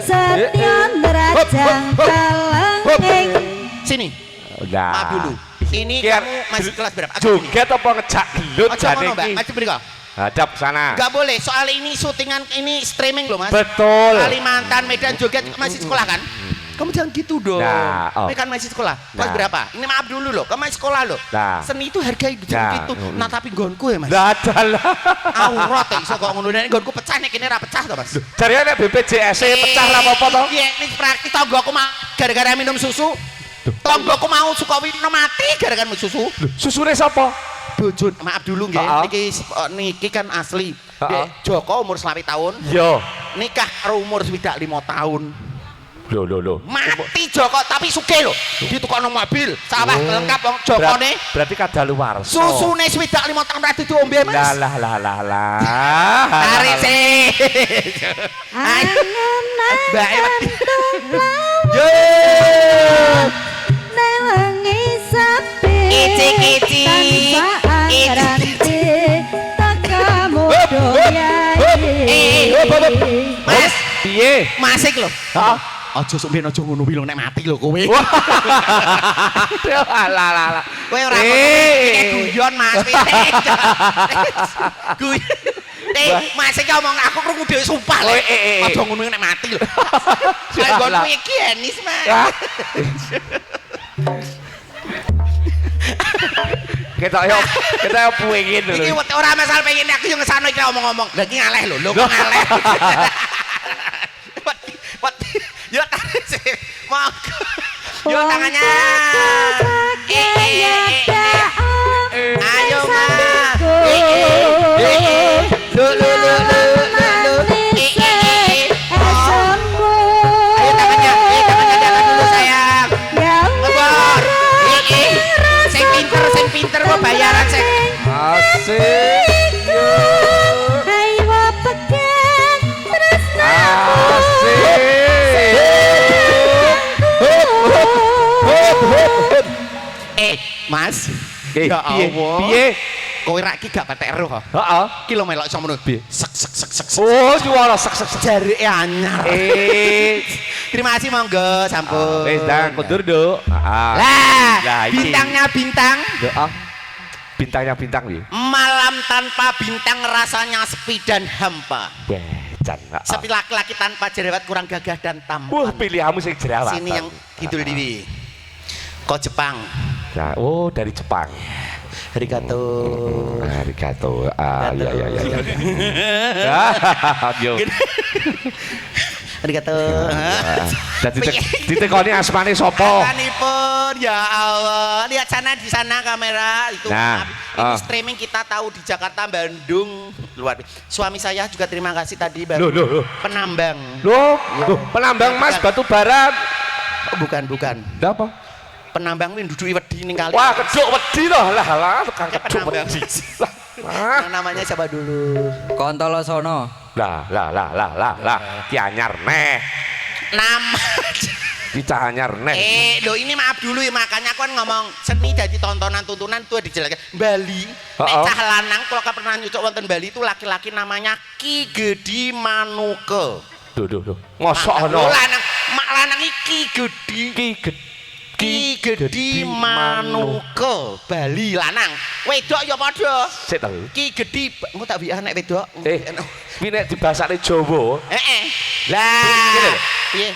setya nrajang kalenging. Sini. Nah. Maaf dulu. Ini Kian, kamu masih kelas berapa? Joget apa ngejak gelut jane iki? Maju beri kau. Hadap sana. Gak boleh, soal ini syutingan ini streaming loh Mas. Betul. Kalimantan, Medan, joget masih sekolah kan? kamu jangan gitu dong. Nah, Ini kan masih sekolah. Kelas Nah. berapa? Ini maaf dulu loh, kamu masih sekolah loh. Nah. Seni itu hargai Nah. gitu. Nah tapi nggonku ya mas. Lah dalah. Aurat ya iso kok ngono nek nggonku pecah nek kene ra pecah to mas. Jare nek BPJS pecah ra apa-apa to. Iya, ini praktis tonggoku mah gara-gara minum susu. Tonggoku mau suka minum mati gara-gara minum susu. Susune sapa? Bojo, maaf dulu nggih. Heeh. Niki kan asli. Heeh. Dek Joko umur 20 tahun, Yo. nikah karo umur 25 tahun. Lho. Mati Joko tapi sugih lho. Ditukokno mobil, sawah lengkap wong Jokone. Berarti kadaluwarsa. Susune 25 tahun ra diombe Mas. Lah. Tarik sih. Angen-angen Yo. newengi sepi Kici-kici. tanpa anggaranti tekamu doyai Mas, Piye? masik lho. Heeh. Aja sok ben aja ngono wi lho nek mati lho kowe. Lah. Kowe ora guyon Mas. Guyon. Mas iki omong aku krungu dhewe sumpah lho. Aja ngono nek mati lho. Saya gon kowe iki enis Mas. Kita yo pengen lho. Iki ora masalah pengen aku yo ngesano iki omong-omong. Lah iki ngaleh lho, lho kok ngaleh. Yo tarik sih. Monggo. Yo tangannya. Ayo Mas. Lu. Ayo tangannya jalan dulu sayang. Ngebor. Sing pinter kok bayaran sing. Asik. Ayo pegang tresnaku Mas. Ya Ya Allah. Piye? Kowe rak iki gak patek eruh. Heeh. Ki lho melok iso ngono. Sek. Oh, juara sak. Jarike anyar. Terima kasih monggo sampun. Wis dah kundur, Duk. Heeh. Lah, iki. bintangnya bintang. Heeh. Bintangnya bintang piye? Malam tanpa bintang rasanya sepi dan hampa. Becan. Sepi laki-laki tanpa jerawat kurang gagah dan Wah, tampan. pilihanmu sing jerawatan. Sini yang kidul diwi. Kok Jepang. Nah, oh dari Jepang. Arigato. Arigato. Ya. Yo. Arigato. Dadi ditekoni asmane sapa? Kanipun ya Allah. Lihat sana di sana kamera itu. Nah, Ini streaming kita tahu di Jakarta, Bandung, luar biasa. Suami saya juga terima kasih tadi Loh. penambang. Loh, penambang Mas batu bara. Oh, bukan. Ndak apa? Penambang ini duduk wedi ning kali. Wah, keduk wedi loh. Lah, tukang keduk penambang. wedi. Yang namanya siapa dulu? Kontolo sono. Lah. Ki anyar neh. Nama. Ki anyar neh. Loh ini maaf dulu ya, makanya aku kan ngomong seni jadi tontonan-tuntunan itu dijelaskan. Bali, nek Oh. cah lanang kalau pernah nyucuk wonten Bali itu laki-laki namanya Ki Gedi Manuke. Duh. Mosok ono. Mak lanang iki Ki Gedi Manuke. Bali lanang. Wedok ya padha. Sik to. Ki Gedi, engko tak WA nek wedok. Kuwi nek dibasakne Jawa. Lah. Piye?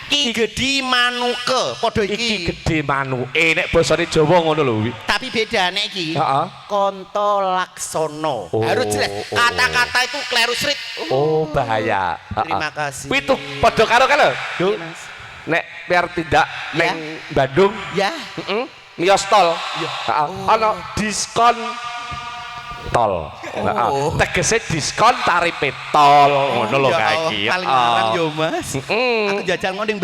Ki Gedi Manuke, padha Iki iki. gede manuke nek basane Jawa ngono lho wi. Tapi beda nek iki. Heeh. Konto Laksono. Oh, Harus jelas. Kata-kata itu kleru srit. Oh, bahaya. Terima kasih. Kuwi tuh padha karo kan lho. Duk. Mas. Nek biar tidak Ya. neng Bandung, Ya. miyos tol. Heeh. Ana diskon tol. Heeh. Tegese diskon tarif tol ngono lho Ya kae Allah, iki. paling larang yo Mas. Heeh. Aku jajal ngono ning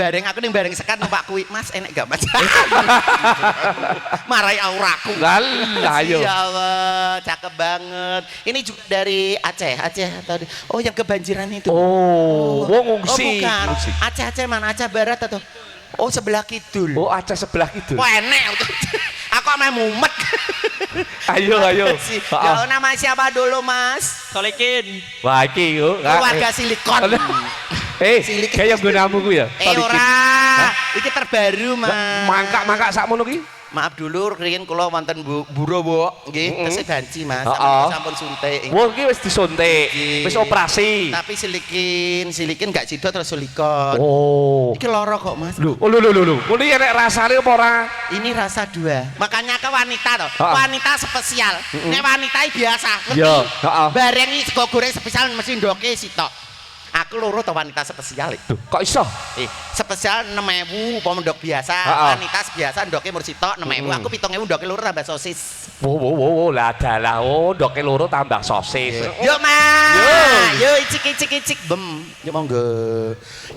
bareng sekat numpak kuwi. Mas enek gak Mas? Marai auraku. Lah ayo. Ya Allah, cakep banget. Ini juga dari Aceh atau oh yang kebanjiran itu. Oh, wong Oh ngungsi. bukan. Ngungsi. Aceh mana? Aceh Barat atau? Oh sebelah kidul. Oh, Aceh sebelah itu. Wah enek. Aku ame mumet. Ayo. Ya nama siapa dulu Mas? Solikin. Wah, iki yo. Keluarga silikon. Silik. Silik. Kayak gunamu ku ya. Ora. iki terbaru, Mas. Mangkak sakmono ki. Maaf dulu, riyen kula wonten Burowo nggih, tesih banci Mas. Sampun suntik. Wah, iki wis disuntik, wis operasi. Tapi silikin gak sida terus silikon. Oh. Iki lara kok, Mas. Lho. Kuwi enek rasane apa ora? Ini rasa 2. Makanya ke wanita toh. Wanita spesial. Nek wanita biasa. Iya, heeh. Bareng iki sego goreng spesial mesti ndoke sitok. Aku loro to wanita spesial. Kok iso? Spesial 6.000 apa ndok biasa. Wanita biasa ndoke mur sitok 6.000. Aku 7.000 ndoke loro tambah sosis. Wo, lah dalah ndoke loro tambah sosis. Yuk, Mas. Yuk icik. Bem. Yuk monggo.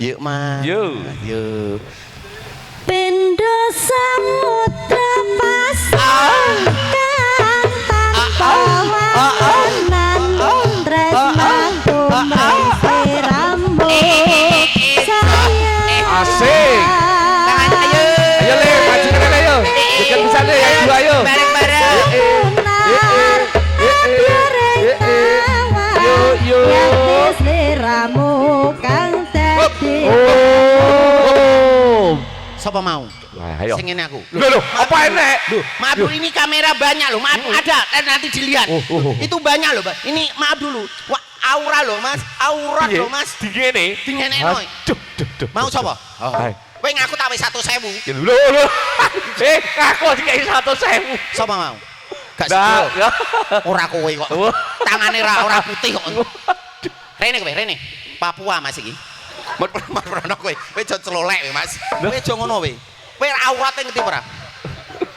Yuk, Mas. Yuk. Pendo samudra pasang kan tanpa wawonan tresnaku mengsirammu sayang. Asik. Ayo Le, maju kene Le yo. Bikin bisa Le, ayo ayo. Bareng-bareng. Yo. Sliramu kang dadi. Siapa mau? Wah, ayo. Sing ngene aku. Loh, apa enek? Maaf dulu, ini kamera banyak loh. Maaf ada, nanti dilihat. Itu banyak loh, Pak. Ini maaf dulu. Wah, aura loh, Mas. Aurat loh, Mas. Dingene. Dingene no. Duh. Mau sapa? Hai. Kowe ngaku tak wis 100.000. Lho. Ngaku dikai 100.000. Sapa mau? Gak Nah, sida. Ora kowe kok. Tangane ora putih kok. Rene. Papua Mas iki. Merana kowe aja celolek kowe, Mas. Kowe aja ngono kowe. Kowe aurate ngerti ora?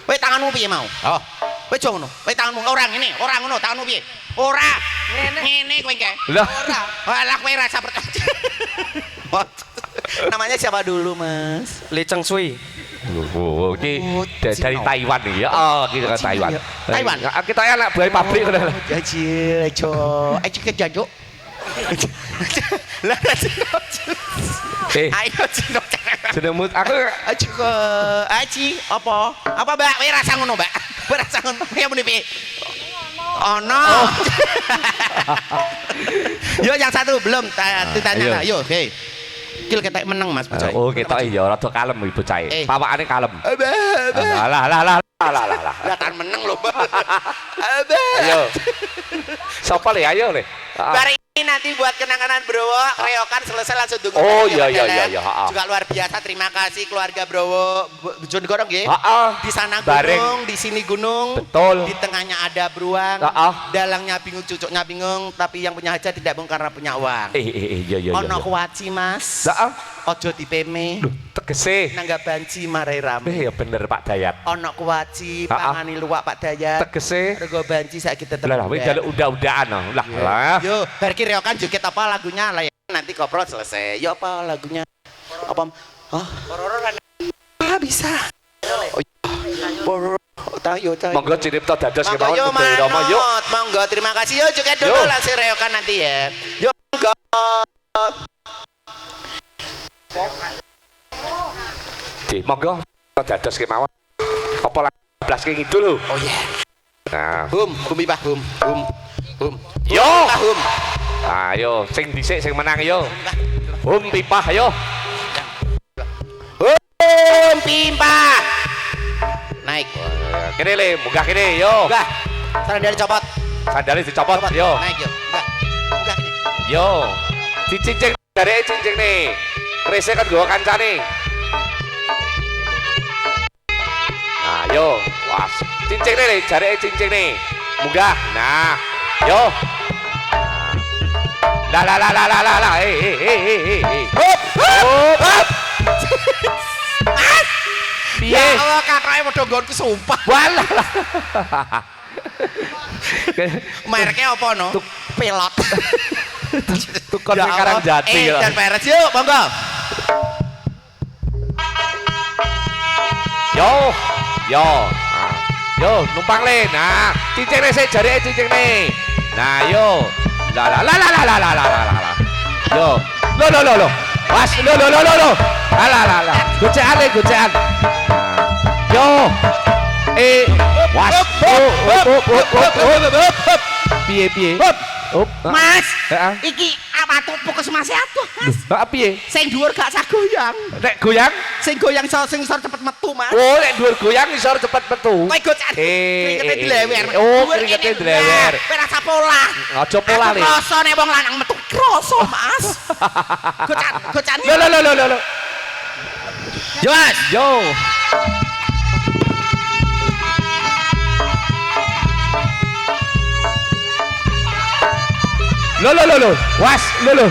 Kowe tanganmu piye mau? Oh. Kowe aja ngono. Kowe tanganmu ora ngene, ora ngono, tanganmu piye? Ora. Ngene kowe engke. Ora. Lah kowe rasa percaya. Namanya siapa dulu, Mas? Lee Cheng Sui. Oh, ini dari Taiwan nih ya. Oh, kita ke Taiwan. Taiwan. Kita anak buah pabrik udah. Ayo ke jajuk. Lah ayo cino. Jenengmu aku Ayo ke Aci apa? Apa Mbak? Kowe rasa ngono, Mbak? Kowe rasa ngono. Ya muni piye? Ono. Yo yang satu belum ditanya. Yo, hei. Kil ketek meneng Mas bocah. Oh, ketok iya rada kalem ibu cah. Pawakane kalem. Lah. Lah tan meneng lho, Mbak. Ayo. Sapa Le? Ayo Le. Bareng ini nanti buat kenang-kenangan Browo, reokan selesai langsung tunggu. Oh iya. Juga luar biasa, terima kasih keluarga Browo Bojonegoro nggih. Di sana gunung, di sini gunung. Betul. Di tengahnya ada beruang. Dalangnya bingung, cucuknya bingung, tapi yang punya hajat tidak bingung karena punya uang. Iya. Ono kuwaci, Mas. Ojo dipeme. Tegese. Nangga banci marai rame. Ya bener Pak Dayat. Ono kuwaci pangani luwak Pak Dayat. Tegese. Rego banci saiki tetep. Lah wis jaluk udah-udahan lah. Yo, bar ki reokan joget apa lagunya lah ya. Nanti koprol selesai. Yo apa lagunya? Apa? Bisa. Tayo. Monggo cinipta dados kemawon Yo, Betul Rama yuk. Monggo terima kasih yo joget dulu langsung reokan nanti ya. Yo monggo. Monggo dados kemawon. Apa lah blas ki ngidul lho. Oh iya. Nah, Hum Pak, hum. Yo. Hum. Ayo, sing dhisik sing menang yo. Pipah ayo. Pimpah. Naik. Kene Le, munggah kene yo. Munggah. Sandal dicopot. Sandale dicopot yo. Naik yo. Munggah kene. Yo. Dicincing jareke cincing nih. Krese kan gawa kancane. Nah, yo. Wah, cincing nih jareke cincing nih. Munggah. Nah, yo. Lah. Hop. Piye? Ya Allah, kakake padha nggonku sumpah. Walah. Mereknya apa no? Pilot. Tukar sekarang jati ya. Dan peres yuk, monggo. Yo, numpang Le. Nah, cincin Le sik jareke cincin nih. Nah, yo. Lah. Yo. Lo. Was, lo. Lah. Gocekan. Nah. Yo. Was. Piye? Mas, iki apa tuh pukus Mas atuh, Mas. Lah piye? Sing dhuwur gak usah goyang. Nek goyang Sing goyang sing isor cepet metu, Mas. Oh, nek dhuwur goyang isor cepet metu. Kowe gocan. Kringete dilewer. Oh, kringete dilewer. Kowe rasa pola. Aja pola le. Kroso nek wong lanang metu kroso, Mas. Gocan. Lho. Yo, Mas. Yo. Lho. Was, lho.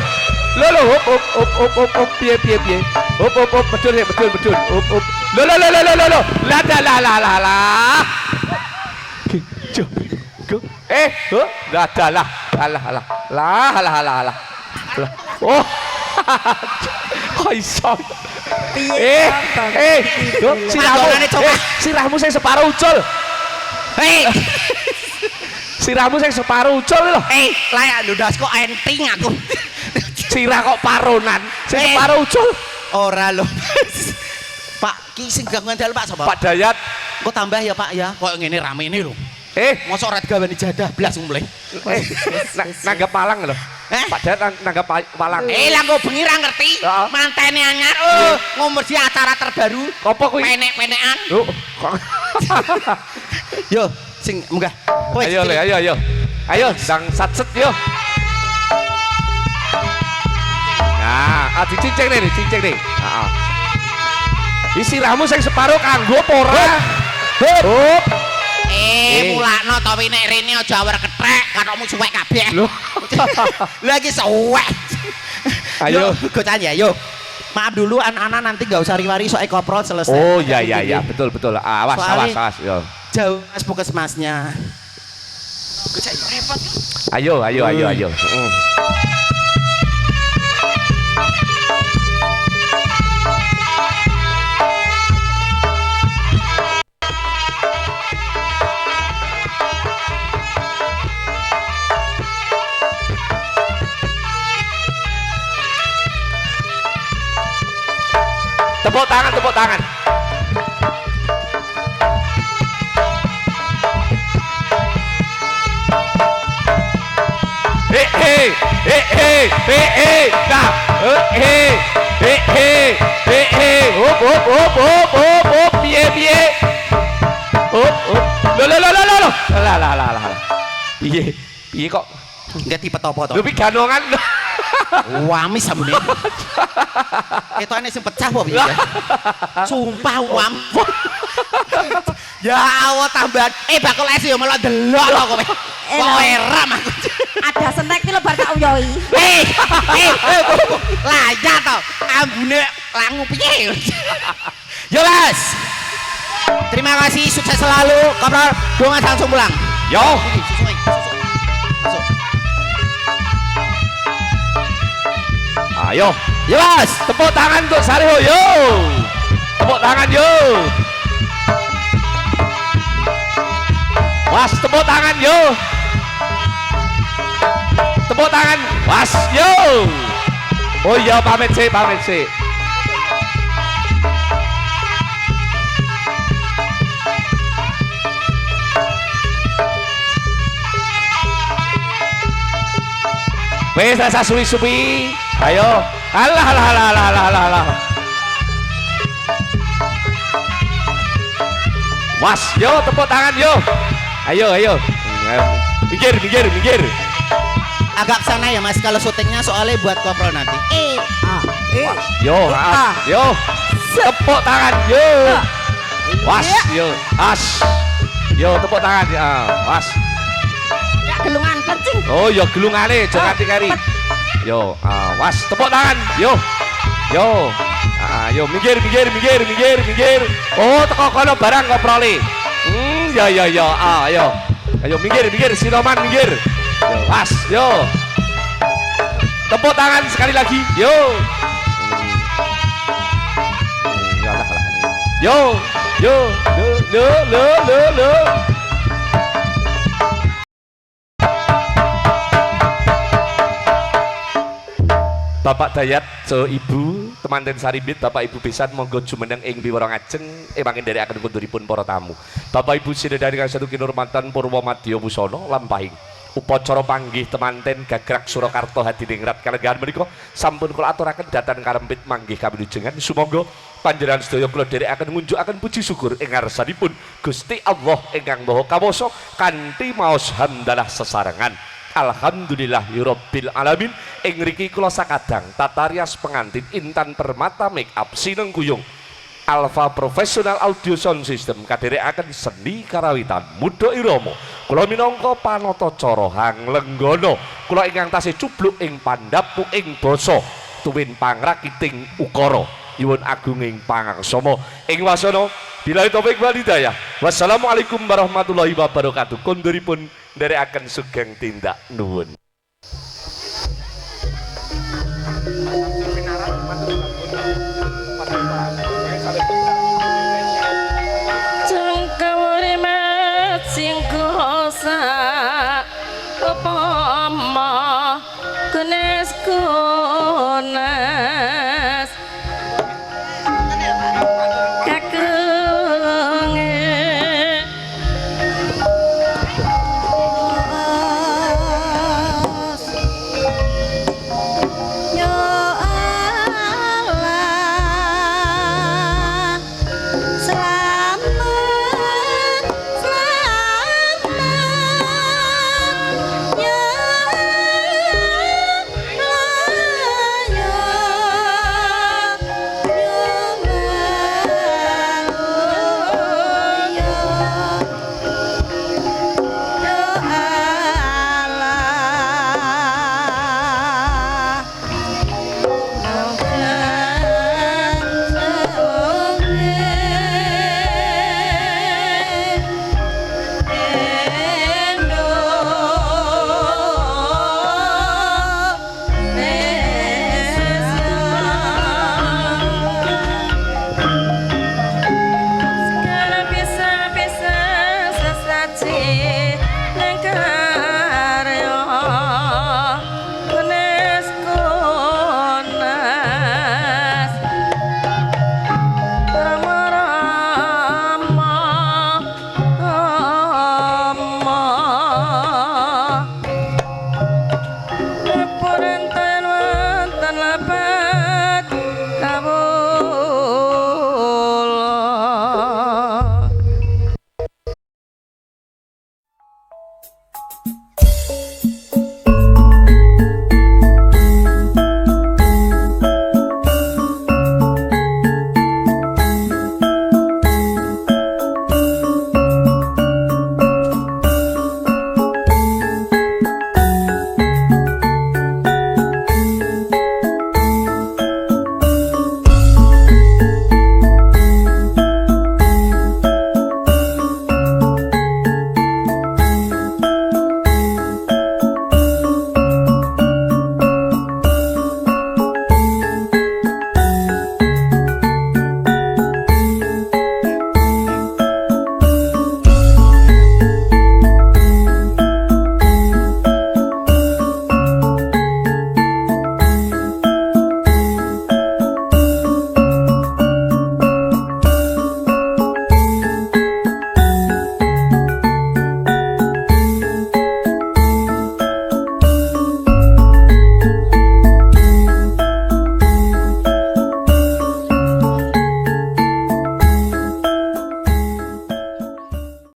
Hop, piye. Hop, betul. Hop. Lho. Lah. Lah. Oh. Kok iso? Sirahmu sing separo ucul. Sirahmu sing separo ucul lho. Layak ndas kok enting aku. Sirah kok paronan, sing separo ucul. Ora lho. Pak, ki sing gangguan dalu Pak sapa? Pak Dayat. Kok tambah ya Pak ya? Kok ngene rame ini lho. Mosok ora digaweni jadah blas mulai. Nanggap palang lho. Pak Dayat nanggap palang. Lah kok bengi ra ngerti. Mantene anyar. Ngomong di acara terbaru. Apa kuwi? Penek-penekan. Lho, kok. Yo, sing munggah. Ayo. Ayo, sang satset yo. Nah, dicincing nih. Heeh. Sirahmu sing separo kanggo apa ora? Hop. Mulakno to nek rene aja awer kethek, katokmu suwek kabeh. Lho. Lagi suwek. Ayo, gocan ya, yuk. Maaf dulu anak-anak nanti nggak usah riwari soal koprol selesai. Oh ya, betul. Awas yo. Jauh Mas puskesmasnya. Gocan repot. Ayo. Tepuk tangan. Hop, piye. Hop. Loh. Lah. Piye kok Nggak tipe topo to. lho ganongan. Wamis sabune. Ketone sing pecah apa piye? Sumpah wam. Ya Allah tambahan. Bakul es yo melok delok kok kowe. Kok eram aku. Ada sentek iki lho bar tak uyoi. Layak to. Ambune langu piye? Yo Mas. Terima kasih, sukses selalu. Koprol, dongan langsung pulang. Yo. Masuk. Ayo, Mas, tepuk tangan untuk Sariho, yo. Tepuk tangan, yo. Was, tepuk tangan, yo. Tepuk tangan, was, yo. Oh iya, pamit sih. Wes rasa suwi-suwi. Ayo. Alah. Was, yo tepuk tangan yo. Ayo. Minggir. Agak sana ya Mas kalau syutingnya soalnya buat koprol nanti. Yo. Tepuk tangan yo. Was, yo. As. Yo tepuk tangan ya. Was. Gelungan kencing. Oh, yo gelungane aja nganti kari. Yo, was tepuk tangan. Yo. Yo minggir. Oh, teko kono barang koprole. Ya. Ayo. Ayo minggir Siloman minggir. Yo, was, yo. Tepuk tangan sekali lagi. Yo. Yo. Lo. Bapak Dayat, so Ibu, temanten Saribit, Bapak Ibu pisan monggo jumeneng ing piwara ngajeng mangkin nderekaken konduripun para tamu. Bapak Ibu sedherek kang satu kinurmatan Purwomadya Busana lampahing upacara panggih temanten Gagrak Surakarta Hadiningrat kalenggahan menika sampun kula aturaken dhateng karempit manggih kawilujengan sumangga panjenengan sedaya kula dherekaken ngunjukaken puji syukur ing ngarsanipun Gusti Allah ingkang Maha Kawasa kanthi maos hamdalah sesarengan. Alhamdulillahirabbil alamin. Ing mriki kula sakadang tatarias pengantin Intan Permata Make Up Sinengkuyung Alpha Professional Audio Sound System kadherekaken seni karawitan Muda Irama. Kula minangka panatacara hanglenggana kula ingkang tasih cubluk ing pandhapu ing basa tuwin pangrakiting ukara nyuwun agunging pangangsama ing wasana billahi taufik wal hidayah. Wassalamualaikum warahmatullahi wabarakatuh. Konduripun nderekaken sugeng tindak nuwun.